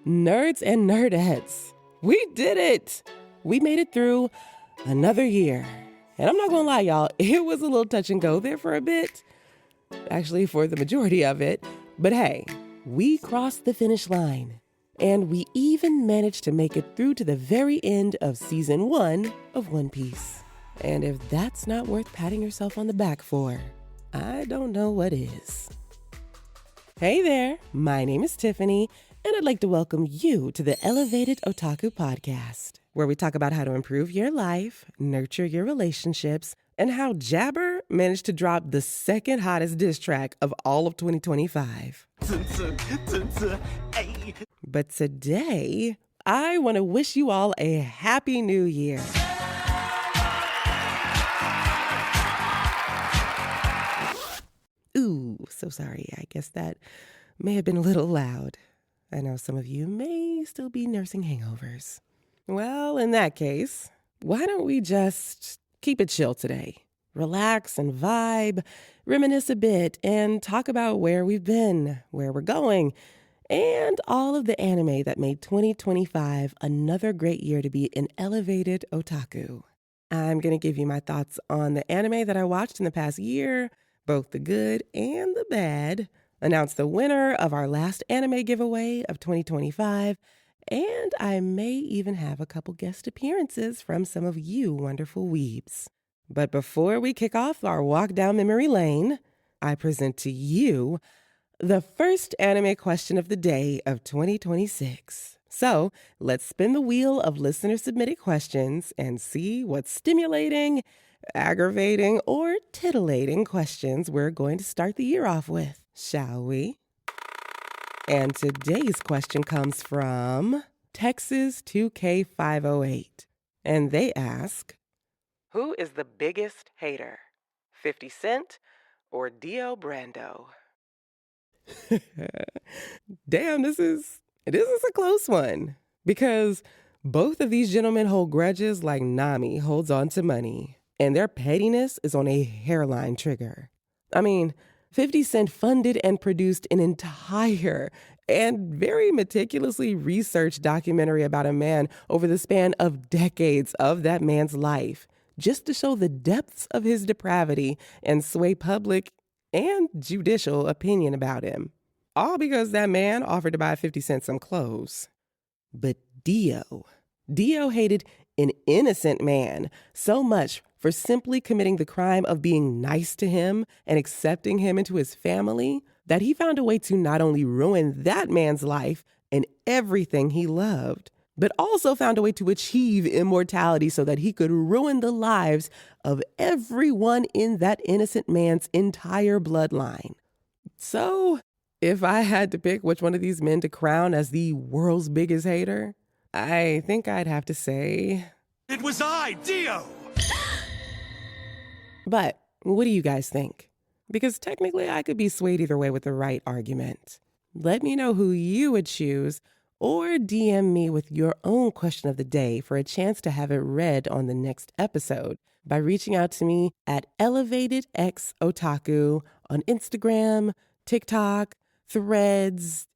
Nerds and nerdettes, we did it! We made it through another year. And I'm not gonna lie, y'all, it was a little touch and go there for a bit. Actually, for the majority of it. But hey, we crossed the finish line. And we even managed to make it through to the very end of season 1 of One Piece. And if that's not worth patting yourself on the back for, I don't know what is. Hey there, my name is Tiffany, and I'd like to welcome you to the Elevated Otaku podcast, where we talk about how to improve your life, nurture your relationships, and how Jabber managed to drop the second hottest diss track of all of 2025. But today, I want to wish you all a happy new year. Ooh, so sorry. I guess that may have been a little loud. I know some of you may still be nursing hangovers. Well, in that case, why don't we just keep it chill today? Relax and vibe, reminisce a bit, and talk about where we've been, where we're going, and all of the anime that made 2025 another great year to be an elevated otaku. I'm going to give you my thoughts on the anime that I watched in the past year, both the good and the bad, announce the winner of our last anime giveaway of 2025, and I may even have a couple guest appearances from some of you wonderful weebs. But before we kick off our walk down memory lane, I present to you the first anime question of the day of 2026. So let's spin the wheel of listener-submitted questions and see what stimulating, aggravating, or titillating questions we're going to start the year off with, shall we? And today's question comes from Texas 2K508, and they ask, who is the biggest hater, 50 Cent or Dio Brando? Damn, this is a close one, because both of these gentlemen hold grudges like Nami holds on to money, and their pettiness is on a hairline trigger. I mean, 50 Cent funded and produced an entire and very meticulously researched documentary about a man over the span of decades of that man's life, just to show the depths of his depravity and sway public and judicial opinion about him. All because that man offered to buy 50 Cent some clothes. But Dio hated an innocent man so much for simply committing the crime of being nice to him and accepting him into his family that he found a way to not only ruin that man's life and everything he loved, but also found a way to achieve immortality so that he could ruin the lives of everyone in that innocent man's entire bloodline. So, if I had to pick which one of these men to crown as the world's biggest hater, I think I'd have to say, it was I, Dio! But what do you guys think? Because technically I could be swayed either way with the right argument. Let me know who you would choose, or DM me with your own question of the day for a chance to have it read on the next episode by reaching out to me at ElevatedXOtaku on Instagram, TikTok, Threads.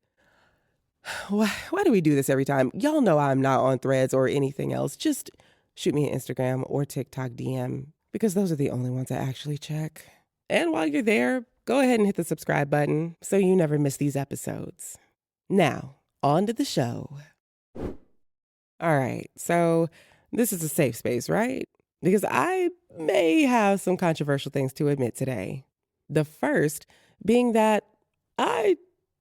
Why do we do this every time? Y'all know I'm not on Threads or anything else. Just shoot me an Instagram or TikTok DM, because those are the only ones I actually check. And while you're there, go ahead and hit the subscribe button so you never miss these episodes. Now, on to the show. All right, so this is a safe space, right? Because I may have some controversial things to admit today. The first being that I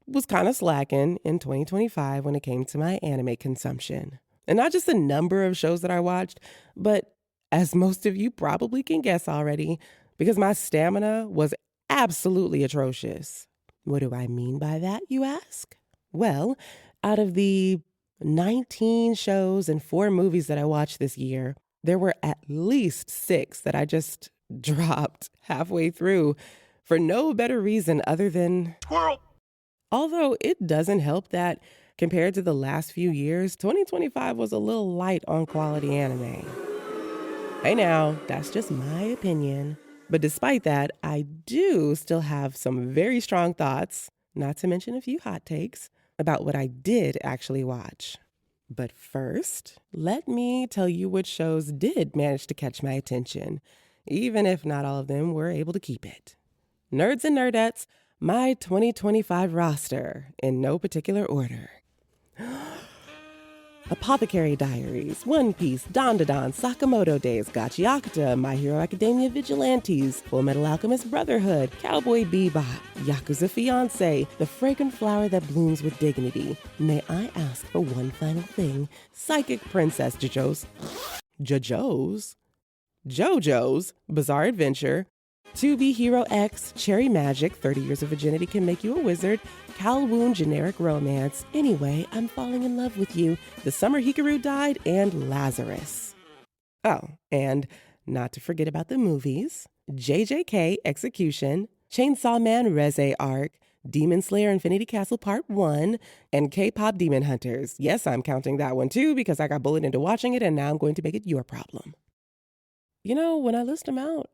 was kind of slacking in 2025 when it came to my anime consumption. And not just the number of shows that I watched, but as most of you probably can guess already, because my stamina was absolutely atrocious. What do I mean by that, you ask? Well, out of the 19 shows and 4 movies that I watched this year, there were at least 6 that I just dropped halfway through for no better reason other than Squirrel! Although it doesn't help that compared to the last few years, 2025 was a little light on quality anime. Hey now, that's just my opinion. But despite that, I do still have some very strong thoughts, not to mention a few hot takes, about what I did actually watch. But first, let me tell you which shows did manage to catch my attention, even if not all of them were able to keep it. Nerds and nerdettes, my 2025 roster, in no particular order. Apothecary Diaries, One Piece, Dandadan, Sakamoto Days, Gachiakata, My Hero Academia Vigilantes, Full Metal Alchemist Brotherhood, Cowboy Bebop, Yakuza Fiancé, The Fragrant Flower That Blooms with Dignity. May I ask for one final thing? Psychic Princess JoJo's Bizarre Adventure, To Be Hero X, Cherry Magic, 30 Years of Virginity Can Make You a Wizard, Calwoon Generic Romance, Anyway, I'm Falling in Love with You, The Summer Hikaru Died, and Lazarus. Oh, and not to forget about the movies, JJK Execution, Chainsaw Man Reze Arc, Demon Slayer Infinity Castle Part 1, and K-Pop Demon Hunters. Yes, I'm counting that one too because I got bullied into watching it and now I'm going to make it your problem. You know, when I list them out,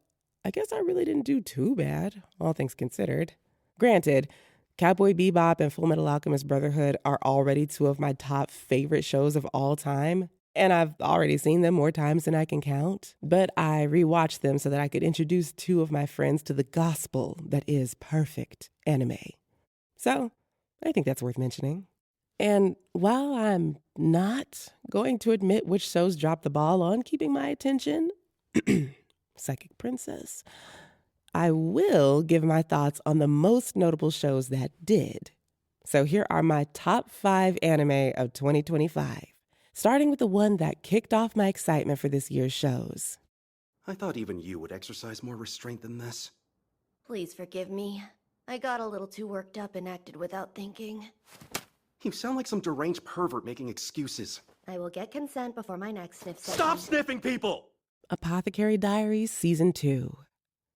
I guess I really didn't do too bad, all things considered. Granted, Cowboy Bebop and Full Metal Alchemist Brotherhood are already two of my top favorite shows of all time, and I've already seen them more times than I can count. But I rewatched them so that I could introduce two of my friends to the gospel that is perfect anime. So, I think that's worth mentioning. And while I'm not going to admit which shows dropped the ball on keeping my attention, Psychic Princess, I will give my thoughts on the most notable shows that did. So here are my top 5 anime of 2025, starting with the one that kicked off my excitement for this year's shows. I thought even you would exercise more restraint than this. Please forgive me. I got a little too worked up and acted without thinking. You sound like some deranged pervert making excuses. I will get consent before my next sniff session. Stop sniffing people! Apothecary Diaries Season 2.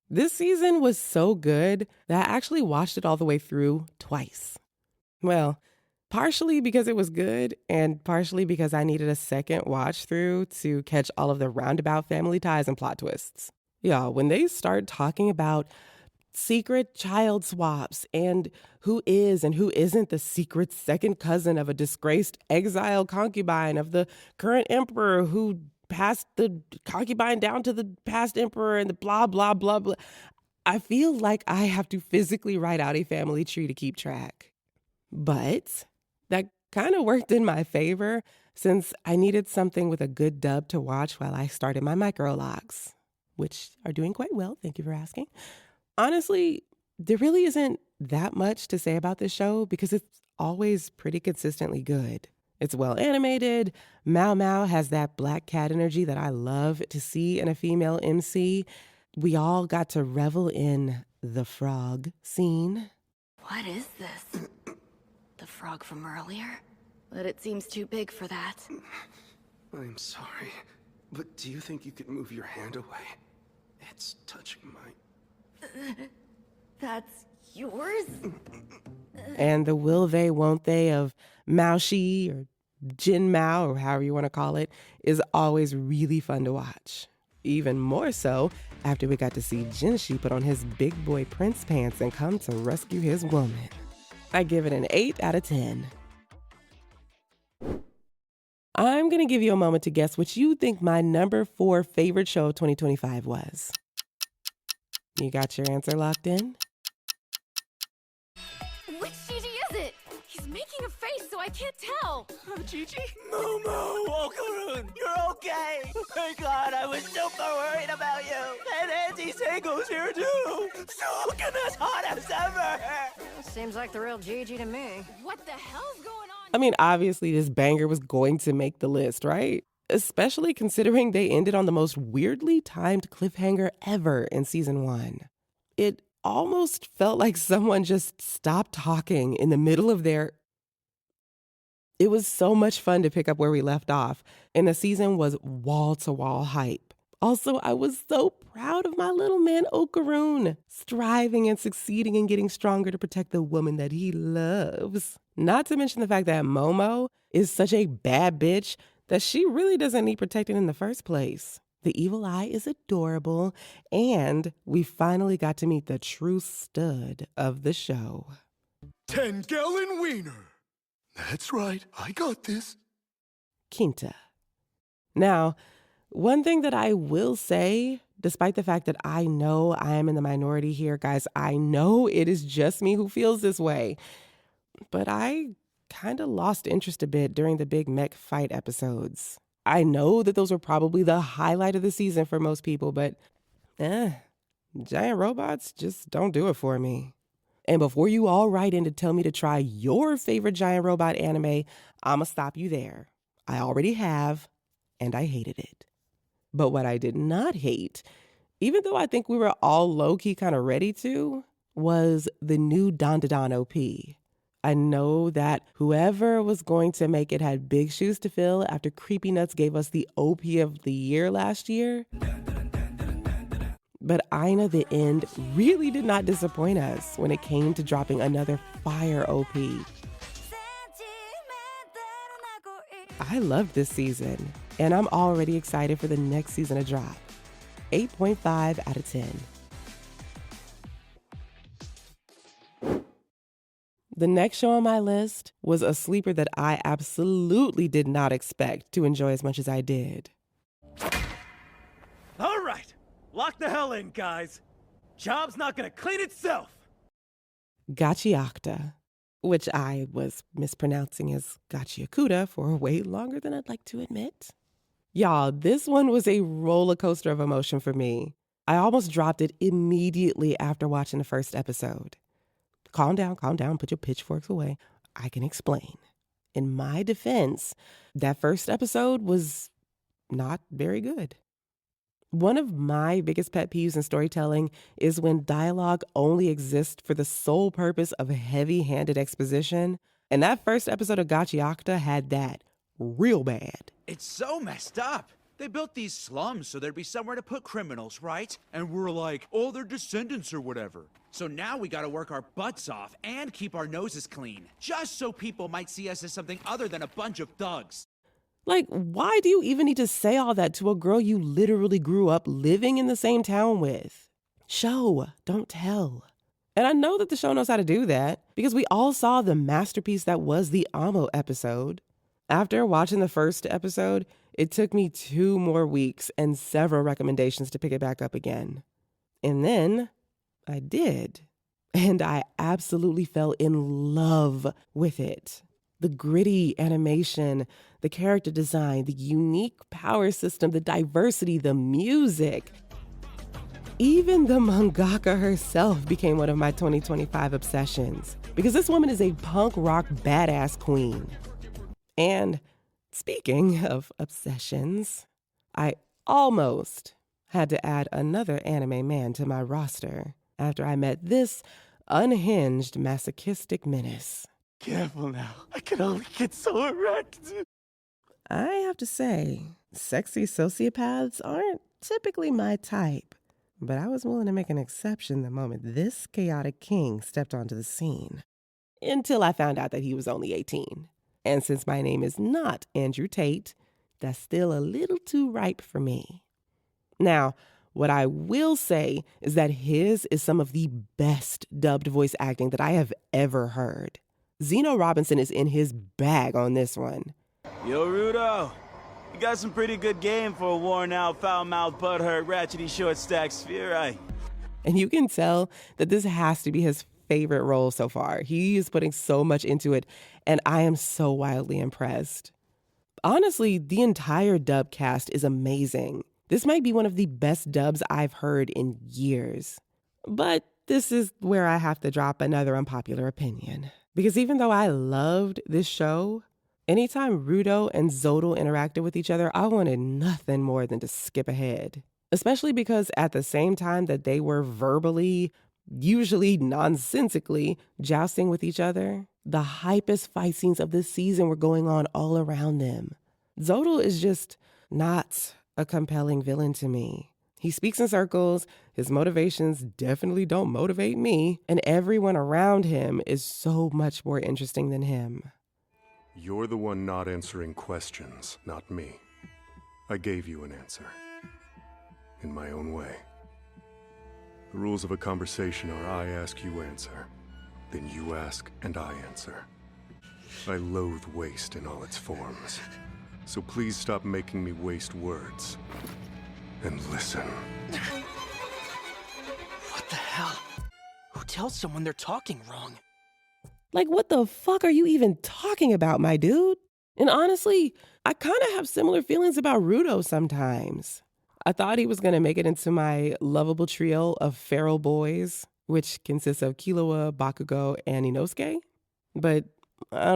This season was so good that I actually watched it all the way through twice. Well, partially because it was good and partially because I needed a second watch through to catch all of the roundabout family ties and plot twists. Yeah, when they start talking about secret child swaps and who is and who isn't the secret second cousin of a disgraced exiled concubine of the current emperor who passed the concubine down to the past emperor and the blah, blah, blah, blah. I feel like I have to physically write out a family tree to keep track. But that kind of worked in my favor since I needed something with a good dub to watch while I started my micrologs, which are doing quite well. Thank you for asking. Honestly, there really isn't that much to say about this show because it's always pretty consistently good. It's well animated. Mao Mao has that black cat energy that I love to see in a female MC. We all got to revel in the frog scene. What is this? The frog from earlier? But it seems too big for that. I'm sorry, but do you think you could move your hand away? It's touching my... That's yours? And the will they, won't they of Mao Shi or Jin Mao or however you want to call it is always really fun to watch. Even more so after we got to see Jin Shi put on his big boy prince pants and come to rescue his woman. I give it an 8 out of 10. I'm going to give you a moment to guess what you think my number 4 favorite show of 2025 was. You got your answer locked in? Which Gigi is it? He's making a face so I can't tell. Gigi? Momo! Okarun! You're okay! Thank God, I was super worried about you! And Auntie Seiko's here too! So looking as hot as ever! Seems like the real Gigi to me. What the hell's going on? I mean, obviously this banger was going to make the list, right? Especially considering they ended on the most weirdly timed cliffhanger ever in season 1. It almost felt like someone just stopped talking in the middle of their... It was so much fun to pick up where we left off, and the season was wall-to-wall hype. Also, I was so proud of my little man Okarun, striving and succeeding and getting stronger to protect the woman that he loves. Not to mention the fact that Momo is such a bad bitch that she really doesn't need protecting in the first place. The evil eye is adorable, and we finally got to meet the true stud of the show. 10-gallon wiener! That's right. I got this. Quinta. Now, one thing that I will say, despite the fact that I know I am in the minority here, guys, I know it is just me who feels this way, but I kind of lost interest a bit during the big mech fight episodes. I know that those were probably the highlight of the season for most people, but giant robots just don't do it for me. And before you all write in to tell me to try your favorite giant robot anime, I'ma stop you there. I already have, and I hated it. But what I did not hate, even though I think we were all low-key kind of ready to, was the new Dandadan OP. I know that whoever was going to make it had big shoes to fill after Creepy Nuts gave us the OP of the year last year. But Aina the End really did not disappoint us when it came to dropping another fire OP. I loved this season, and I'm already excited for the next season to drop. 8.5 out of 10. The next show on my list was a sleeper that I absolutely did not expect to enjoy as much as I did. All right, lock the hell in, guys. Job's not gonna clean itself. Gachiakta, which I was mispronouncing as Gachiakuta for way longer than I'd like to admit. Y'all, this one was a roller coaster of emotion for me. I almost dropped it immediately after watching the first episode. Calm down, put your pitchforks away. I can explain. In my defense, that first episode was not very good. One of my biggest pet peeves in storytelling is when dialogue only exists for the sole purpose of heavy-handed exposition. And that first episode of Gachiakta had that real bad. It's so messed up. They built these slums so there'd be somewhere to put criminals, right? And we're like, oh, they're descendants or whatever. So now we gotta work our butts off and keep our noses clean, just so people might see us as something other than a bunch of thugs. Like, why do you even need to say all that to a girl you literally grew up living in the same town with? Show, don't tell. And I know that the show knows how to do that because we all saw the masterpiece that was the Amo episode. After watching the first episode, it took me 2 more weeks and several recommendations to pick it back up again. And then I did. And I absolutely fell in love with it. The gritty animation, the character design, the unique power system, the diversity, the music. Even the mangaka herself became one of my 2025 obsessions because this woman is a punk rock badass queen. And speaking of obsessions, I almost had to add another anime man to my roster after I met this unhinged masochistic menace. Careful now. I can only get so erect. I have to say, sexy sociopaths aren't typically my type, but I was willing to make an exception the moment this chaotic king stepped onto the scene. Until I found out that he was only 18. And since my name is not Andrew Tate, that's still a little too ripe for me. Now, what I will say is that his is some of the best dubbed voice acting that I have ever heard. Zeno Robinson is in his bag on this one. Yo, Rudo. You got some pretty good game for a worn-out, foul-mouthed, butthurt, ratchety, short-stacked sphere, right? And you can tell that this has to be his favorite role so far. He is putting so much into it, and I am so wildly impressed. Honestly, the entire dub cast is amazing. This might be one of the best dubs I've heard in years. But this is where I have to drop another unpopular opinion. Because even though I loved this show, anytime Rudo and Zodal interacted with each other, I wanted nothing more than to skip ahead. Especially because at the same time that they were verbally, usually nonsensically, jousting with each other, the hypest fight scenes of this season were going on all around them. Zodal is just not a compelling villain to me. He speaks in circles, his motivations definitely don't motivate me, and everyone around him is so much more interesting than him. You're the one not answering questions, not me. I gave you an answer. In my own way. The rules of a conversation are I ask, you answer. Then you ask, and I answer. I loathe waste in all its forms. So please stop making me waste words. And listen. What the hell? Who tells someone they're talking wrong? Like, what the fuck are you even talking about, my dude? And honestly, I kind of have similar feelings about Rudo sometimes. I thought he was going to make it into my lovable trio of feral boys, which consists of Killua, Bakugo, and Inosuke. But I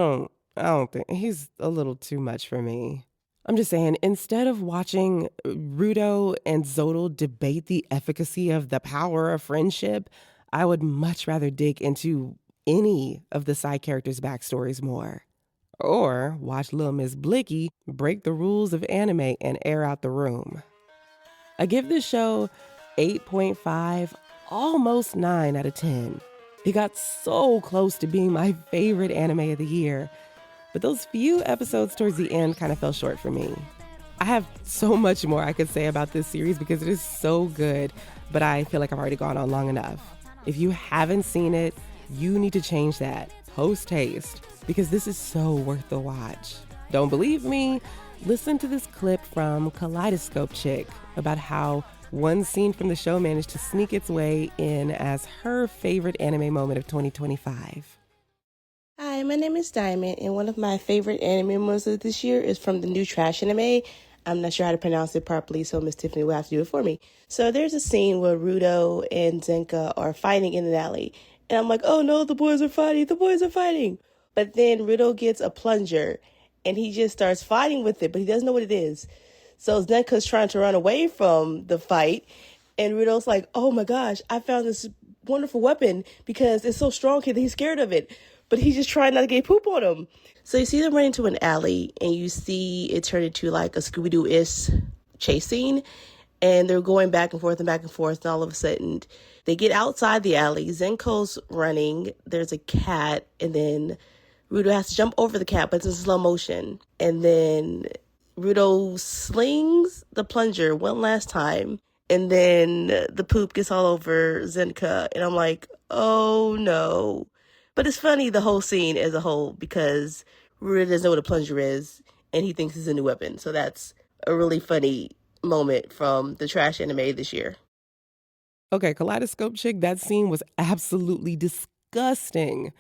don't think he's a little too much for me. I'm just saying, instead of watching Rudo and Zodal debate the efficacy of the power of friendship, I would much rather dig into any of the side characters' backstories more. Or watch Lil Miss Blicky break the rules of anime and air out the room. I give this show 8.5, almost 9 out of 10. It got so close to being my favorite anime of the year, but those few episodes towards the end kind of fell short for me. I have so much more I could say about this series because it is so good, but I feel like I've already gone on long enough. If you haven't seen it, you need to change that post-haste because this is so worth the watch. Don't believe me? Listen to this clip from Kaleidoscope Chick about how one scene from the show managed to sneak its way in as her favorite anime moment of 2025. Hi, my name is Diamond, and one of my favorite anime moments of this year is from the new Trash anime. I'm not sure how to pronounce it properly, so Miss Tiffany will have to do it for me. So there's a scene where Rudo and Zenka are fighting in an alley, and I'm like, oh no, the boys are fighting. But then Rudo gets a plunger, and he just starts fighting with it, but he doesn't know what it is. So Zenka's trying to run away from the fight, and Rudo's like, oh my gosh, I found this wonderful weapon because it's so strong that he's scared of it. But he's just trying not to get poop on him. So you see them run into an alley, and you see it turn into like a Scooby-Doo-ish chase scene. And they're going back and forth, and all of a sudden, they get outside the alley. Zenko's running. There's a cat, and then Rudo has to jump over the cat, but it's in slow motion. And then Rudo slings the plunger one last time, and then the poop gets all over Zenka. And I'm like, oh no. But it's funny, the whole scene as a whole, because Rudo doesn't know what a plunger is, and he thinks it's a new weapon. So that's a really funny moment from the Trash anime this year. Okay, Kaleidoscope Chick, that scene was absolutely disgusting.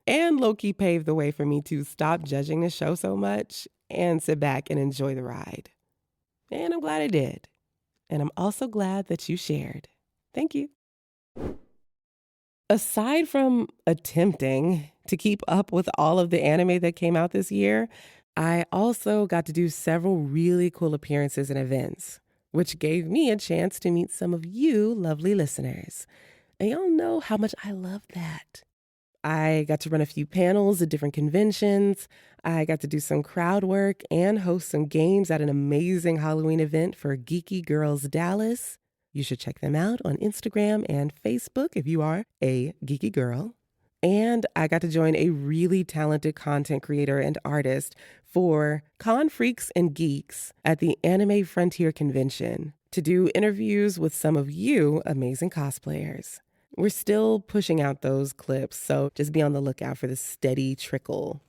And low-key paved the way for me to stop judging the show so much and sit back and enjoy the ride. And I'm glad I did. And I'm also glad that you shared. Thank you. Aside from attempting to keep up with all of the anime that came out this year, I also got to do several really cool appearances and events, which gave me a chance to meet some of you lovely listeners. And y'all know how much I love that. I got to run a few panels at different conventions. I got to do some crowd work and host some games at an amazing Halloween event for Geeky Girls Dallas. You should check them out on Instagram and Facebook if you are a geeky girl. And I got to join a really talented content creator and artist for Con Freaks and Geeks at the Anime Frontier Convention to do interviews with some of you amazing cosplayers. We're still pushing out those clips, so just be on the lookout for the steady trickle.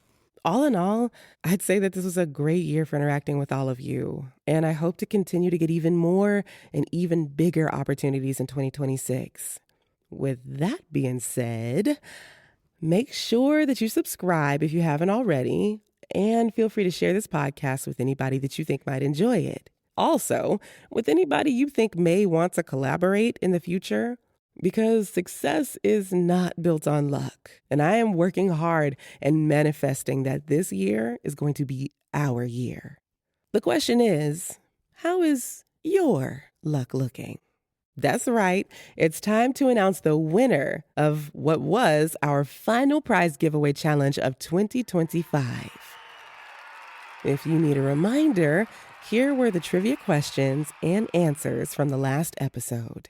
All in all, I'd say that this was a great year for interacting with all of you, and I hope to continue to get even more and even bigger opportunities in 2026. With that being said, make sure that you subscribe if you haven't already, and feel free to share this podcast with anybody that you think might enjoy it. Also, with anybody you think may want to collaborate in the future, because success is not built on luck. And I am working hard and manifesting that this year is going to be our year. The question is, how is your luck looking? That's right. It's time to announce the winner of what was our final prize giveaway challenge of 2025. If you need a reminder, here were the trivia questions and answers from the last episode.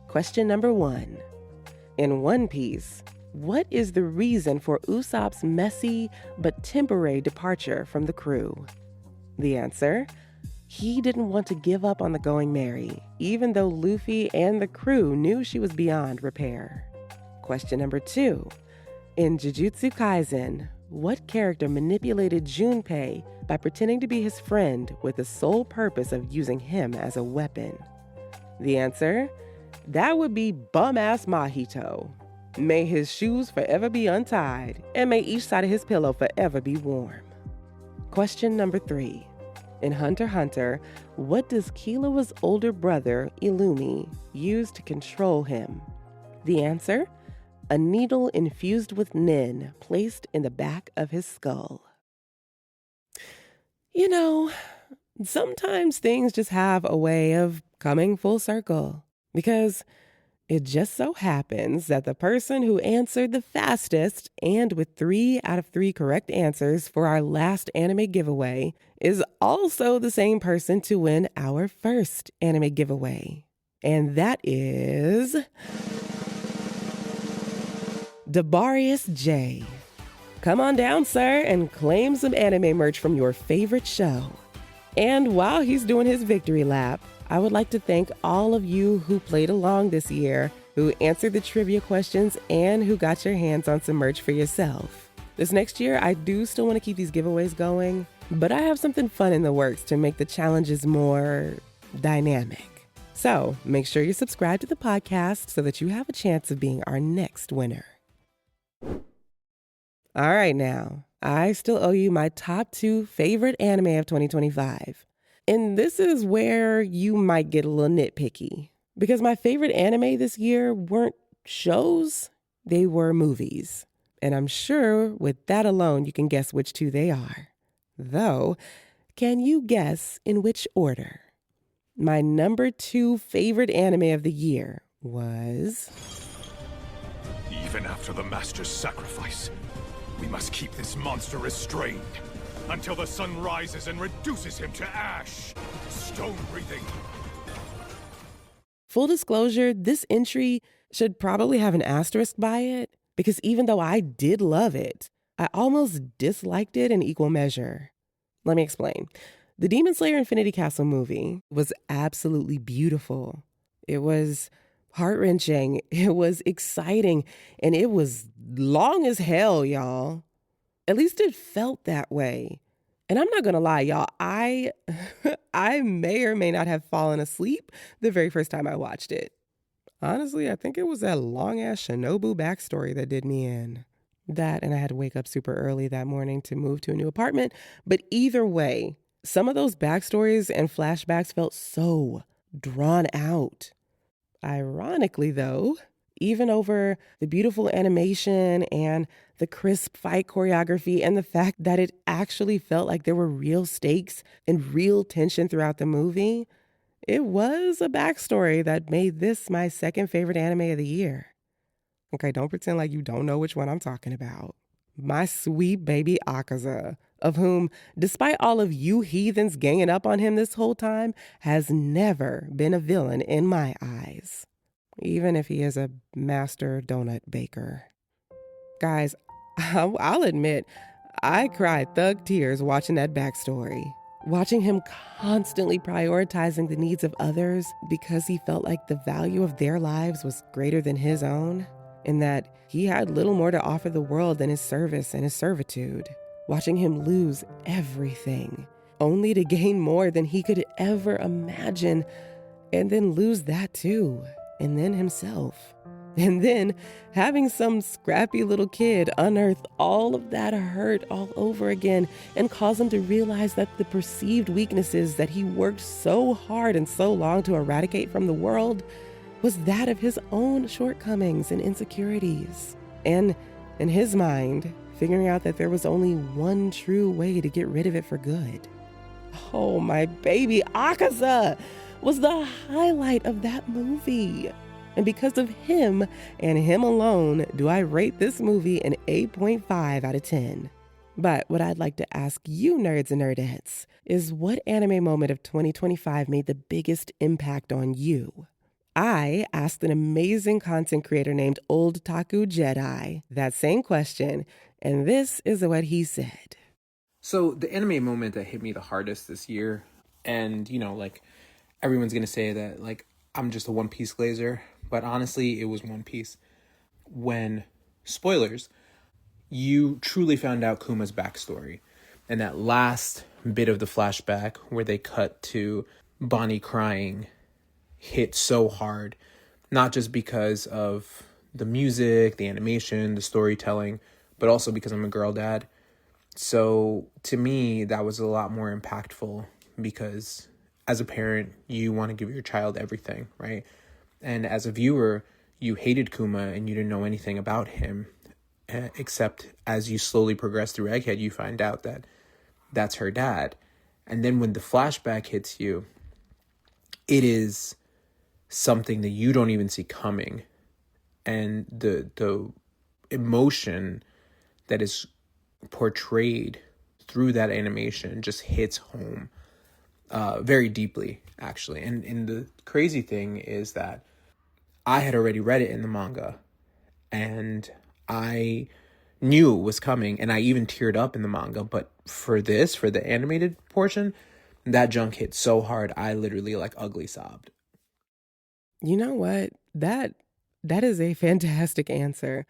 Question number 1. In One Piece, what is the reason for Usopp's messy but temporary departure from the crew? The answer: he didn't want to give up on the Going Merry, even though Luffy and the crew knew she was beyond repair. Question number 2. In Jujutsu Kaisen, what character manipulated Junpei by pretending to be his friend with the sole purpose of using him as a weapon? The answer? That would be bum-ass Mahito. May his shoes forever be untied, and may each side of his pillow forever be warm. Question number 3. In Hunter x Hunter, what does Killua's older brother, Illumi, use to control him? The answer? A needle infused with nin placed in the back of his skull. You know, sometimes things just have a way of coming full circle, because it just so happens that the person who answered the fastest and with 3 out of 3 correct answers for our last anime giveaway is also the same person to win our first anime giveaway. And that is Dabarius J. Come on down, sir, and claim some anime merch from your favorite show. And while he's doing his victory lap, I would like to thank all of you who played along this year, who answered the trivia questions, and who got your hands on some merch for yourself. This next year, I do still want to keep these giveaways going, but I have something fun in the works to make the challenges more dynamic. So make sure you subscribe to the podcast so that you have a chance of being our next winner. All right, now, I still owe you my top 2 favorite anime of 2025. And this is where you might get a little nitpicky, because my favorite anime this year weren't shows, they were movies. And I'm sure with that alone, you can guess which 2 they are. Though, can you guess in which order? My number 2 favorite anime of the year was... Even after the Master's sacrifice, we must keep this monster restrained until the sun rises and reduces him to ash. Stone breathing. Full disclosure, this entry should probably have an asterisk by it, because even though I did love it, I almost disliked it in equal measure. Let me explain. The Demon Slayer Infinity Castle movie was absolutely beautiful. It was heart-wrenching, it was exciting, and it was long as hell, y'all. At least it felt that way. And I'm not gonna lie, y'all, I may or may not have fallen asleep the very first time I watched it. Honestly, I think it was that long-ass Shinobu backstory that did me in. That, and I had to wake up super early that morning to move to a new apartment. But either way, some of those backstories and flashbacks felt so drawn out. Ironically, though, even over the beautiful animation and the crisp fight choreography and the fact that it actually felt like there were real stakes and real tension throughout the movie, it was a backstory that made this my second favorite anime of the year. Okay, don't pretend like you don't know which one I'm talking about. My sweet baby Akaza, of whom, despite all of you heathens ganging up on him this whole time, has never been a villain in my eyes. Even if he is a master donut baker. Guys, I'll admit, I cried thug tears watching that backstory. Watching him constantly prioritizing the needs of others because he felt like the value of their lives was greater than his own, and that he had little more to offer the world than his service and his servitude. Watching him lose everything, only to gain more than he could ever imagine, and then lose that too. And then himself. And then having some scrappy little kid unearth all of that hurt all over again and cause him to realize that the perceived weaknesses that he worked so hard and so long to eradicate from the world was that of his own shortcomings and insecurities. And in his mind, figuring out that there was only one true way to get rid of it for good. Oh, my baby Akaza was the highlight of that movie. And because of him and him alone, do I rate this movie an 8.5 out of 10. But what I'd like to ask you nerds and nerdettes is, what anime moment of 2025 made the biggest impact on you? I asked an amazing content creator named ElevatedXOtaku Jedi that same question, and this is what he said. So the anime moment that hit me the hardest this year, and everyone's gonna say that I'm just a One Piece glazer, but honestly it was One Piece. When, spoilers, you truly found out Kuma's backstory. And that last bit of the flashback where they cut to Bonnie crying hit so hard, not just because of the music, the animation, the storytelling, but also because I'm a girl dad. So to me, that was a lot more impactful because as a parent, you want to give your child everything, right? And as a viewer, you hated Kuma and you didn't know anything about him, except as you slowly progress through Egghead, you find out that that's her dad. And then when the flashback hits you, it is something that you don't even see coming. And the emotion that is portrayed through that animation just hits home very deeply, actually. And the crazy thing is that I had already read it in the manga, and I knew it was coming, and I even teared up in the manga. But for the animated portion, that junk hit so hard, I literally like ugly sobbed. You know what? That is a fantastic answer,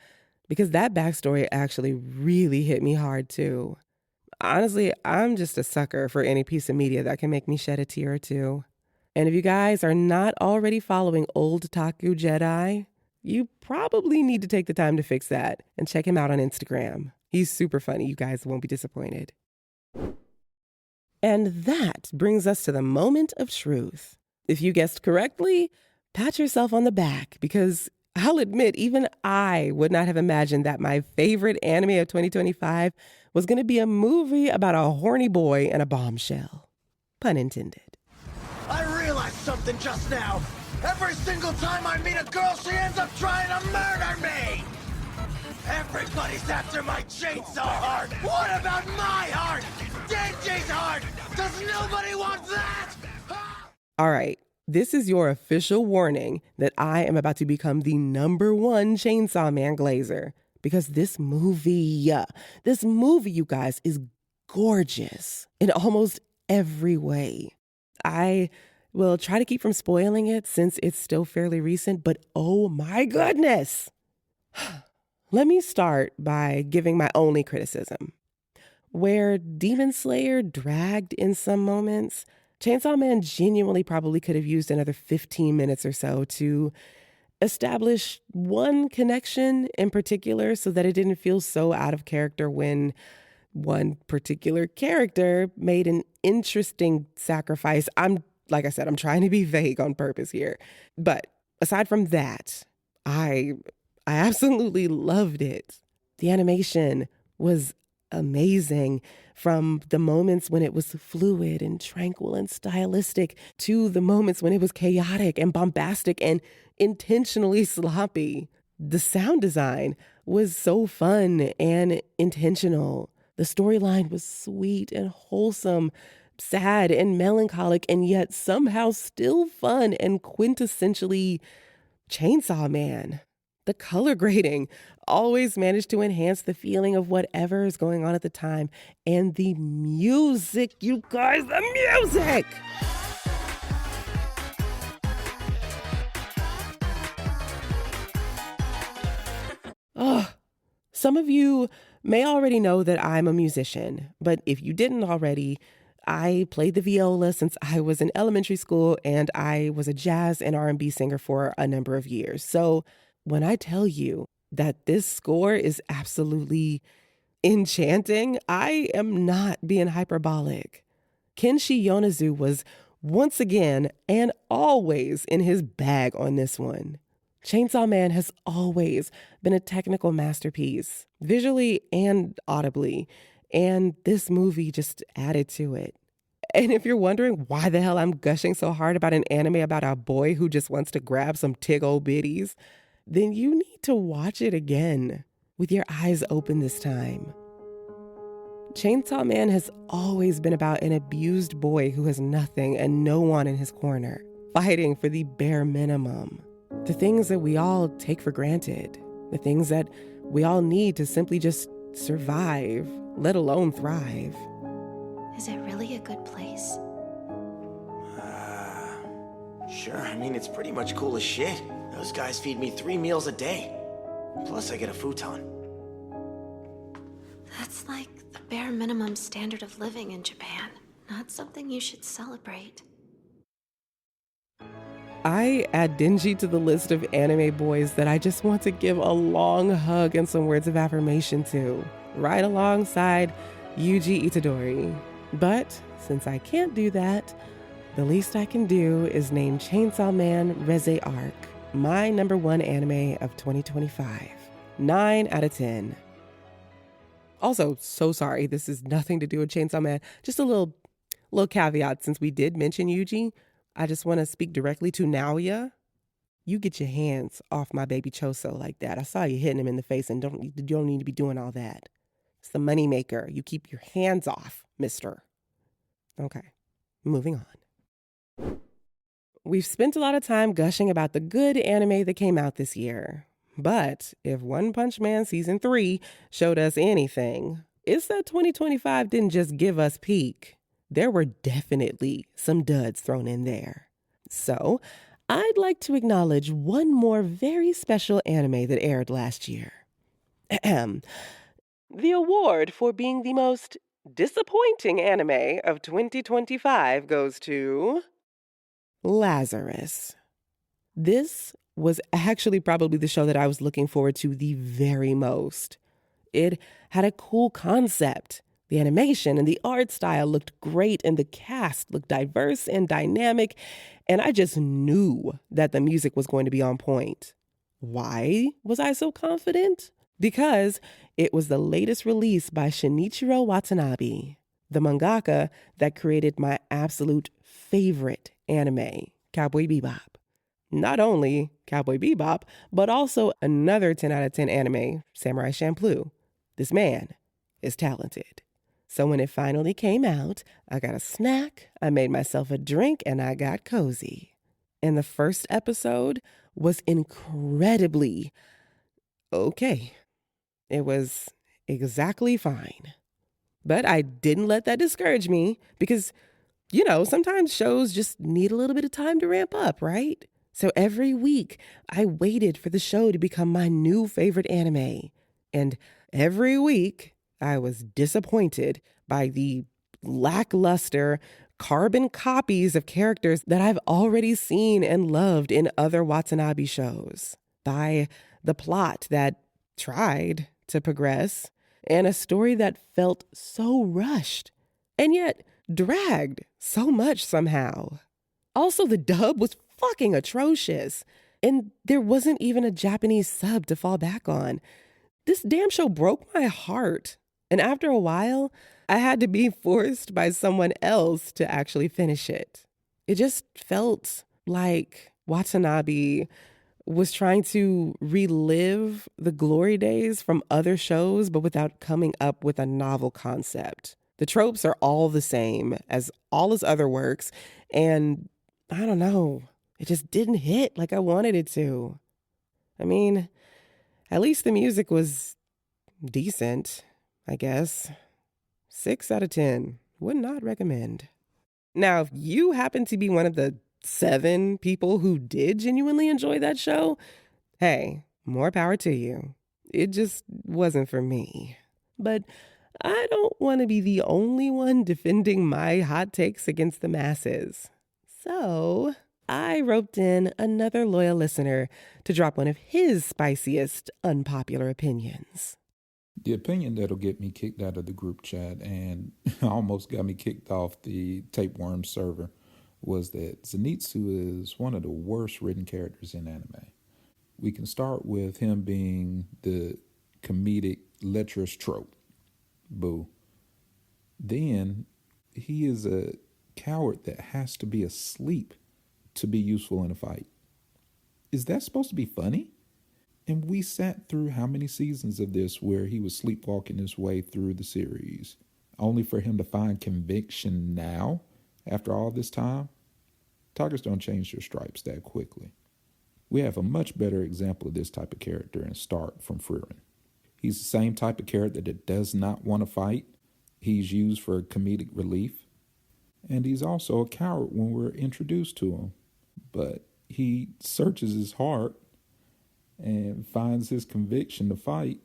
because that backstory actually really hit me hard too. Honestly, I'm just a sucker for any piece of media that can make me shed a tear or two. And if you guys are not already following Old Taku Jedi, you probably need to take the time to fix that and check him out on Instagram. He's super funny. You guys won't be disappointed. And that brings us to the moment of truth. If you guessed correctly, pat yourself on the back, because I'll admit, even I would not have imagined that my favorite anime of 2025 was going to be a movie about a horny boy and a bombshell. Pun intended. I realized something just now. Every single time I meet a girl, she ends up trying to murder me! Everybody's after my chainsaw heart! What about my heart? Denji's heart! Does nobody want that? All right, this is your official warning that I am about to become the #1 Chainsaw Man glazer. Because this movie, you guys, is gorgeous in almost every way. I will try to keep from spoiling it since it's still fairly recent, but oh my goodness! Let me start by giving my only criticism. Where Demon Slayer dragged in some moments, Chainsaw Man genuinely probably could have used another 15 minutes or so to establish one connection in particular so that it didn't feel so out of character when one particular character made an interesting sacrifice. Like I said, I'm trying to be vague on purpose here. But aside from that, I absolutely loved it. The animation was amazing, from the moments when it was fluid and tranquil and stylistic to the moments when it was chaotic and bombastic and intentionally sloppy. The sound design was so fun and intentional. The storyline was sweet and wholesome, sad and melancholic, and yet somehow still fun and quintessentially Chainsaw Man. The color grading always managed to enhance the feeling of whatever is going on at the time. And the music, you guys, the music! Oh, some of you may already know that I'm a musician, but if you didn't already, I played the viola since I was in elementary school, and I was a jazz and R&B singer for a number of years. So when I tell you that this score is absolutely enchanting, I am not being hyperbolic. Kenshi Yonezu was once again and always in his bag on this one. Chainsaw Man has always been a technical masterpiece, visually and audibly, and this movie just added to it. And if you're wondering why the hell I'm gushing so hard about an anime about a boy who just wants to grab some tig old biddies, then you need to watch it again with your eyes open this time. Chainsaw Man has always been about an abused boy who has nothing and no one in his corner, fighting for the bare minimum. The things that we all take for granted, the things that we all need to simply just survive, let alone thrive. Is it really a good place? Sure, I mean, it's pretty much cool as shit. Those guys feed me 3 meals a day. Plus, I get a futon. bare minimum standard of living in Japan. Not something you should celebrate. I add Denji to the list of anime boys that I just want to give a long hug and some words of affirmation to, right alongside Yuji Itadori. But since I can't do that, the least I can do is name Chainsaw Man Reze Arc, my number one anime of 2025. 9 out of 10. Also, so sorry, this is nothing to do with Chainsaw Man. Just a little caveat, since we did mention Yuji, I just want to speak directly to Naoya. You get your hands off my baby Choso like that. I saw you hitting him in the face, and you don't need to be doing all that. It's the moneymaker. You keep your hands off, mister. Okay, moving on. We've spent a lot of time gushing about the good anime that came out this year. But if One Punch Man Season 3 showed us anything, it's that 2025 didn't just give us peak. There were definitely some duds thrown in there. So, I'd like to acknowledge one more very special anime that aired last year. Ahem. The award for being the most disappointing anime of 2025 goes to Lazarus. This was actually probably the show that I was looking forward to the very most. It had a cool concept. The animation and the art style looked great, and the cast looked diverse and dynamic, and I just knew that the music was going to be on point. Why was I so confident? Because it was the latest release by Shinichiro Watanabe, the mangaka that created my absolute favorite anime, Cowboy Bebop. Not only Cowboy Bebop, but also another 10 out of 10 anime, Samurai Champloo. This man is talented. So when it finally came out, I got a snack, I made myself a drink, and I got cozy. And the first episode was incredibly okay. It was exactly fine. But I didn't let that discourage me because, sometimes shows just need a little bit of time to ramp up, right? So every week, I waited for the show to become my new favorite anime. And every week, I was disappointed by the lackluster carbon copies of characters that I've already seen and loved in other Watanabe shows. By the plot that tried to progress, and a story that felt so rushed, and yet dragged so much somehow. Also, the dub was fucking atrocious, and there wasn't even a Japanese sub to fall back on. This damn show broke my heart, and after a while, I had to be forced by someone else to actually finish it. It just felt like Watanabe was trying to relive the glory days from other shows, but without coming up with a novel concept. The tropes are all the same as all his other works, and I don't know, it just didn't hit like I wanted it to. I mean, at least the music was decent, I guess. 6 out of 10. Would not recommend. Now, if you happen to be one of the 7 people who did genuinely enjoy that show, hey, more power to you. It just wasn't for me. But I don't want to be the only one defending my hot takes against the masses. So I roped in another loyal listener to drop one of his spiciest unpopular opinions. The opinion that'll get me kicked out of the group chat and almost got me kicked off the Tapeworm server was that Zenitsu is one of the worst written characters in anime. We can start with him being the comedic lecherous trope. Boo. Then he is a coward that has to be asleep to be useful in a fight. Is that supposed to be funny? And we sat through how many seasons of this where he was sleepwalking his way through the series, only for him to find conviction now, after all this time? Tigers don't change their stripes that quickly. We have a much better example of this type of character in Stark from Frieren. He's the same type of character that does not want to fight. He's used for comedic relief. And he's also a coward when we're introduced to him. But he searches his heart and finds his conviction to fight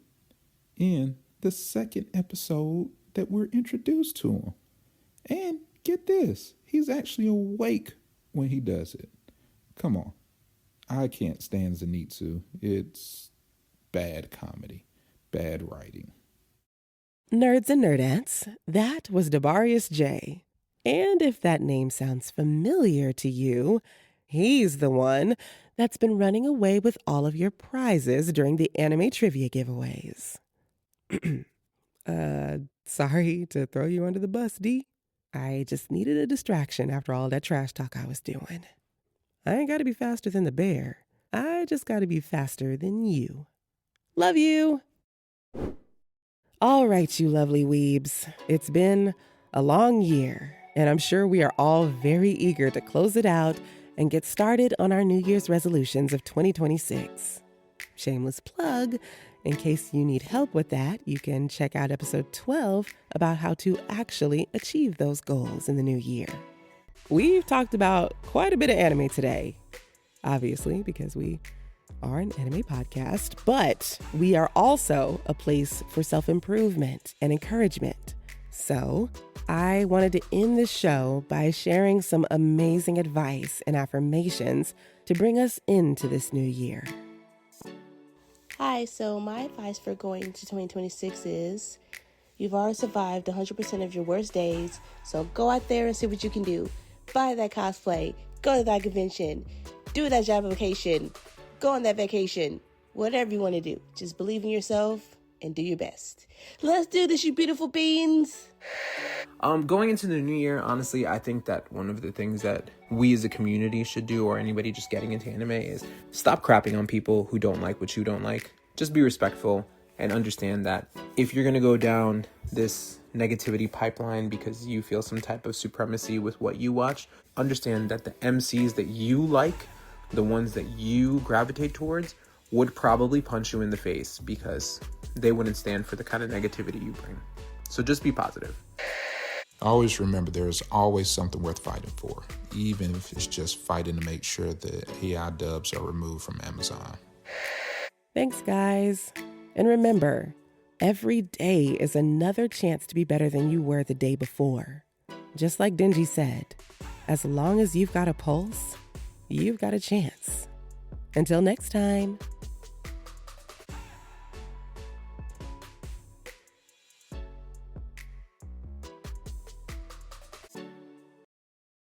in the second episode that we're introduced to him. And get this, he's actually awake when he does it. Come on. I can't stand Zenitsu. It's bad comedy, bad writing. Nerds and nerdettes, that was Debarius J. And if that name sounds familiar to you, he's the one that's been running away with all of your prizes during the anime trivia giveaways. Sorry to throw you under the bus, D. I just needed a distraction after all that trash talk I was doing. I ain't gotta be faster than the bear. I just gotta be faster than you. Love you! All right, you lovely weebs. It's been a long year, and I'm sure we are all very eager to close it out and get started on our New Year's resolutions of 2026. Shameless plug, in case you need help with that, you can check out episode 12 about how to actually achieve those goals in the new year. We've talked about quite a bit of anime today, obviously, because we are an anime podcast, but we are also a place for self-improvement and encouragement. So I wanted to end this show by sharing some amazing advice and affirmations to bring us into this new year. Hi, so my advice for going into 2026 is you've already survived 100% of your worst days, so go out there and see what you can do. Buy that cosplay, go to that convention, do that job application, go on that vacation, whatever you want to do. Just believe in yourself and do your best. Let's do this, you beautiful beans. Going into the new year, honestly, I think that one of the things that we as a community should do, or anybody just getting into anime, is stop crapping on people who don't like what you don't like. Just be respectful and understand that if you're going to go down this negativity pipeline because you feel some type of supremacy with what you watch, understand that the MCs that you like, the ones that you gravitate towards, would probably punch you in the face because they wouldn't stand for the kind of negativity you bring. So just be positive. Always remember there's always something worth fighting for, even if it's just fighting to make sure the AI dubs are removed from Amazon. Thanks, guys. And remember, every day is another chance to be better than you were the day before. Just like Denji said, as long as you've got a pulse, you've got a chance. Until next time.